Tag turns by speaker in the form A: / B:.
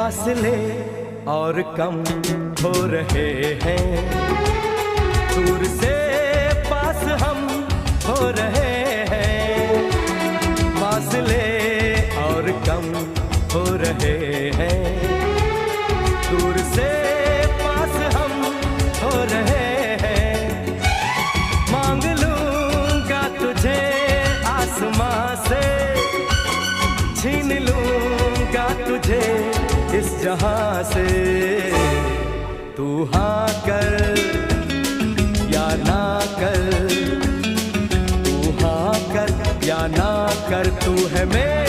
A: फासले और कम हो रहे हैं, दूर से पास हम हो रहे हैं। फासले और कम हो रहे हैं, दूर से पास हम हो रहे हैं। मांग लूंगा तुझे आसमां से, छीन लूंगा तुझे इस जहां से। तू हाँ कर या ना कर, तू हाँ कर या ना कर, तू है मेरा